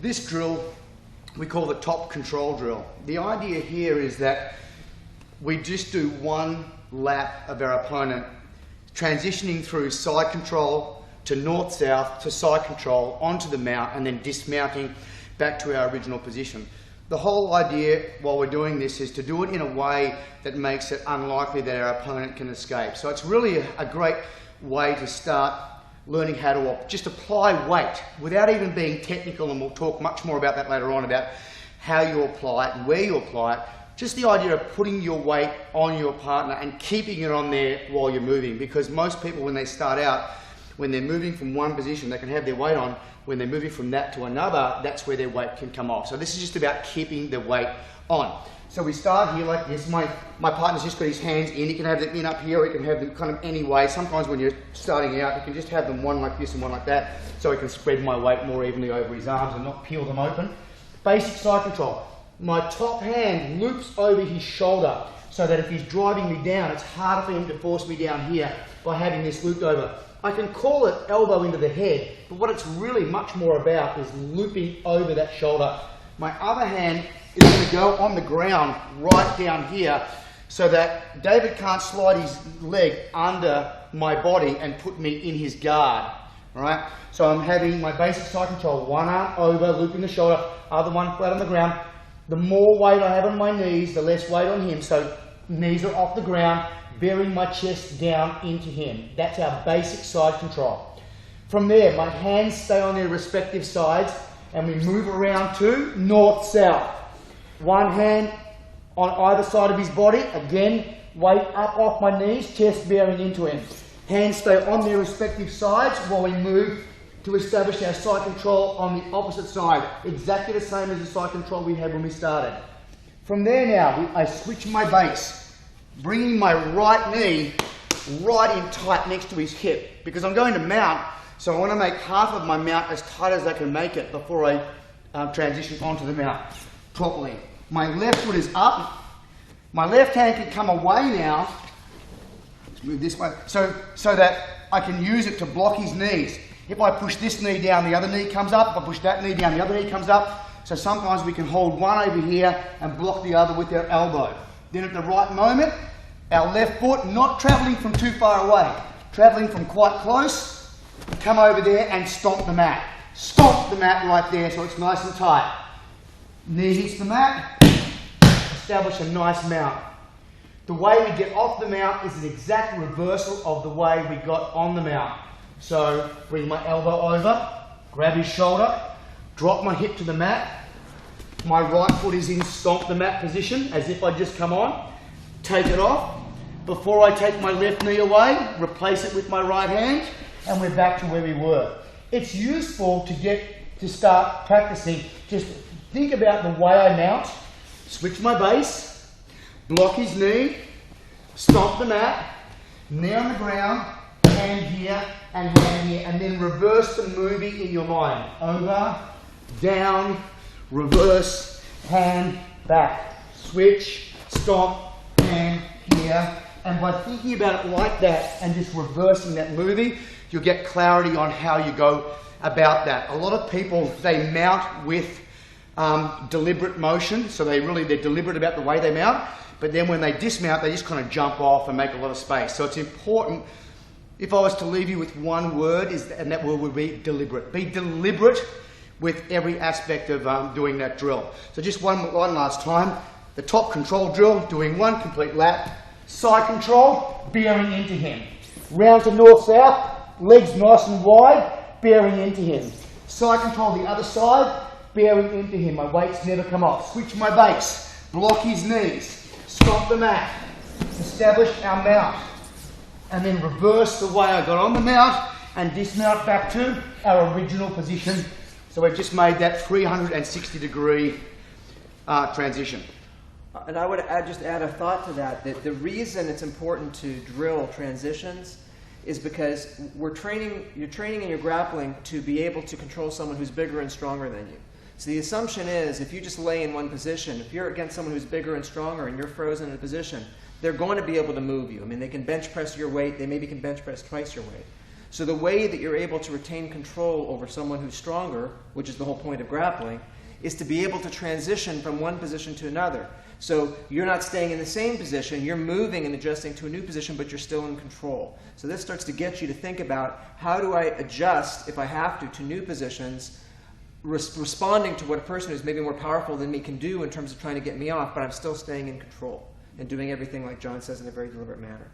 This drill we call the top control drill. The idea here is that we just do one lap of our opponent, transitioning through side control to north-south to side control onto the mount and then dismounting back to our original position. The whole idea while we're doing this is to do it in a way that makes it unlikely that our opponent can escape. So it's really a great way to start learning how to just apply weight without even being technical, and we'll talk much more about that later on, about how you apply it and where you apply it. Just the idea of putting your weight on your partner and keeping it on there while you're moving, because most people when they start out, when they're moving from one position, they can have their weight on. When they're moving from that to another, that's where their weight can come off. So this is just about keeping the weight on. So we start here like this. My partner's just got his hands in. He can have them in up here, or he can have them kind of any way. Sometimes when you're starting out, you can just have them one like this and one like that, so he can spread my weight more evenly over his arms and not peel them open. Basic side control. My top hand loops over his shoulder, so that if he's driving me down, it's harder for him to force me down here by having this looped over. I can call it elbow into the head, but what it's really much more about is looping over that shoulder. My other hand is going to go on the ground right down here, so that David can't slide his leg under my body and put me in his guard. All right? So I'm having my basic side control, one arm over, looping the shoulder, other one flat on the ground. The more weight I have on my knees, the less weight on him, so knees are off the ground, bearing my chest down into him. That's our basic side control. From there, my hands stay on their respective sides, and we move around to north-south. One hand on either side of his body, again, weight up off my knees, chest bearing into him. Hands stay on their respective sides while we move to establish our side control on the opposite side. Exactly the same as the side control we had when we started. From there now, I switch my base, bringing my right knee right in tight next to his hip, because I'm going to mount, so I want to make half of my mount as tight as I can make it before I transition onto the mount properly. My left foot is up. My left hand can come away now. Let's move this way, so that I can use it to block his knees. If I push this knee down, the other knee comes up. If I push that knee down, the other knee comes up. So sometimes we can hold one over here and block the other with our elbow. Then at the right moment, our left foot, not travelling from too far away, travelling from quite close, come over there and stomp the mat. Stomp the mat right there so it's nice and tight. Knee hits the mat, establish a nice mount. The way we get off the mount is an exact reversal of the way we got on the mount. So bring my elbow over, grab his shoulder, drop my hip to the mat. My right foot is in stomp the mat position, as if I just come on. Take it off. Before I take my left knee away, replace it with my right hand, and we're back to where we were. It's useful to start practicing. Just think about the way I mount, switch my base, block his knee, stomp the mat, knee on the ground, hand here and hand here, and then reverse the movie in your mind. Over, down, reverse, hand, back, switch, stomp, hand, here. And by thinking about it like that and just reversing that movie, you'll get clarity on how you go about that. A lot of people, they mount with deliberate motion, so they're deliberate about the way they mount, but then when they dismount, they just kind of jump off and make a lot of space. So it's important, if I was to leave you with one word, and that word would be deliberate. Be deliberate with every aspect of doing that drill. So just one last time. The top control drill, doing one complete lap. Side control, bearing into him. Round to north-south, legs nice and wide, bearing into him. Side control the other side, bearing into him. My weights never come off. Switch my base, block his knees, stop the mat, establish our mount, and then reverse the way I got on the mount and dismount back to our original position. So we've just made that 360-degree transition. And I would just add a thought to that, that the reason it's important to drill transitions is because you're training and you're grappling to be able to control someone who's bigger and stronger than you. So the assumption is, if you just lay in one position, if you're against someone who's bigger and stronger and you're frozen in a position, they're going to be able to move you. I mean, they can bench press your weight, they maybe can bench press twice your weight. So the way that you're able to retain control over someone who's stronger, which is the whole point of grappling, is to be able to transition from one position to another. So you're not staying in the same position, you're moving and adjusting to a new position, but you're still in control. So this starts to get you to think about, how do I adjust, if I have to new positions, responding to what a person who's maybe more powerful than me can do in terms of trying to get me off, but I'm still staying in control and doing everything like John says in a very deliberate manner.